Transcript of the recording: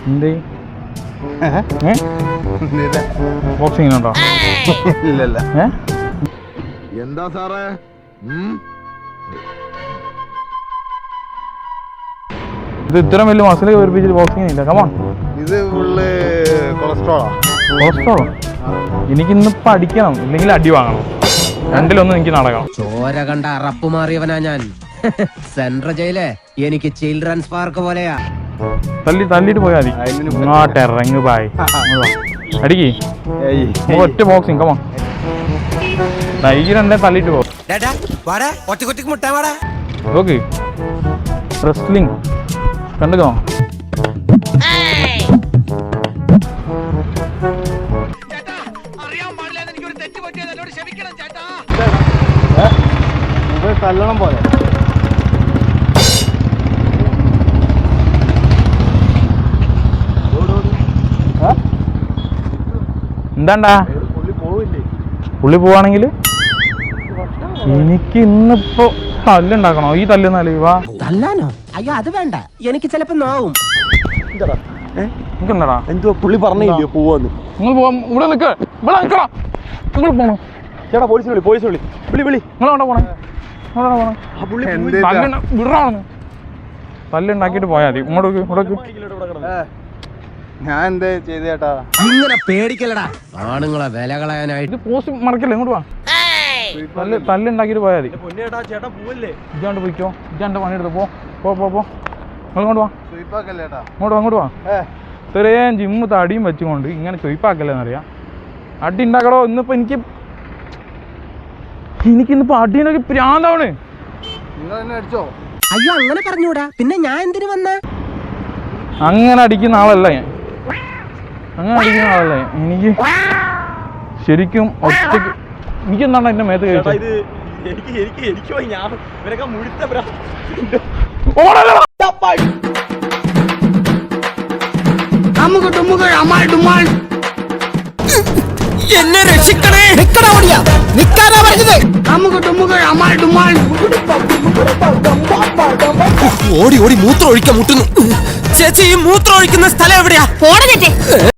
എന്തേ ബോക്സിങ്ങിനുണ്ടോ? ഇല്ലല്ല. എന്താ സാറേ? ഇത് ഇത്ര വലിയ മസിൽ കയറിപ്പിച്ചിട്ട് ബോക്സിംഗ് ഇല്ല. കമോൺ. ഇത് ഫുള്ള് കൊളസ്ട്രോളാ. കൊളസ്ട്രോളോ? എനിക്കിന്നിപ്പോ അടിക്കണം, ഇല്ലെങ്കിൽ അടി വാങ്ങണം. രണ്ടിലൊന്നും എനിക്ക് നടക്കണം. ചോര കണ്ട അറപ്പ് മാറിയവനാ ഞാൻ. സെൻട്രൽ ജയിലേ എനിക്ക് ചിൽഡ്രൻസ് പാർക്ക് പോലെയാ. തല്ലിട്ട് പോയാ മതി. ഇങ്ങോട്ട് ഇറങ്ങ് ബായ്. അടിക്ക്. ഒറ്റ ബോക്സിങ്. കമോൺ. ഈ രണ്ടേ തല്ലിട്ട് പോ. നോക്ക്, റെസ്ലിംഗ് കണ്ടുക്കോ. തല്ലണം പോലെ. എന്താണ്ടാ പുള്ളി പോവാണെങ്കിൽ എനിക്ക് ഇന്നിപ്പോ തല്ലുണ്ടാക്കണോ? ഈ തല്ലുന്നാല് വാ. തല്ലാനോ? അയ്യോ അത് വേണ്ട, എനിക്ക് ചിലപ്പോ നോവും. നിങ്ങണ്ടാ എന്തോ പുള്ളി പറഞ്ഞില്ലയോ പോവാന്ന്? നിങ്ങൾ പോവാ. ഇവിടെ നിൽക്ക. ഇവിടെ നിൽക്കണം. നിങ്ങൾ പോണോ? ചേട്ടാ പോലീസ് വിളി. വിളി. നിങ്ങളെവിടെ പോണേ? വിടറാണെന്ന് തല്ലുണ്ടാക്കിട്ട് പോയാ മതി. ഇങ്ങോട്ടേക്ക്. ഞാൻ എന്താ ചെയ്ത ചേട്ടാ? ഇങ്ങനെ പേടിക്കലടാ ആണുങ്ങളെ വില കളയാനായിട്ട്. ഇത് പോസ്റ്റ് മറക്കല്ലേ? ഇങ്ങോട്ട് വാ. തല്ലുണ്ടാക്കിട്ട് പോയാ മതി. ചേട്ടാ പോവല്ലേ? ഇജാണ്ട് പോയിക്കോ. ഇജാണ്ട് പണിയെടുത്ത് പോ. നിങ്ങൾ ഇങ്ങോട്ട് വാ. ഇങ്ങോട്ട് വാ. ഇത്രയും ജിമ്മ് തടിയും വെച്ചുകൊണ്ട് ഇങ്ങനെ ചൊയ്പ്പാക്കല്ലേന്നറിയാം. അടി ഉണ്ടാക്കടോ. എനിക്കിന്നിപ്പോ അടിയൊക്കെ പ്രാന്താണ്. നിങ്ങൾ തന്നെ അടിച്ചോ? അയ്യോ അങ്ങനെ പറഞ്ഞൂടാ. പിന്നെ ഞാൻ എന്തിനു വന്ന? അങ്ങനെ അടിക്കുന്ന ആളല്ല ഞാൻ. എനിക്ക് ശരിക്കും ഒറ്റയ്ക്ക് എനിക്കെന്താണ് എന്റെ മേത്ത് കഴിച്ചത്? എന്നെ രക്ഷിക്കണേ. നിക്കാനാ പറഞ്ഞത്. ഓടി മൂത്രം ഒഴിക്കാൻ മുട്ടുന്നു. ചേച്ചി ഈ മൂത്രം ഒഴിക്കുന്ന സ്ഥലം എവിടെയാ?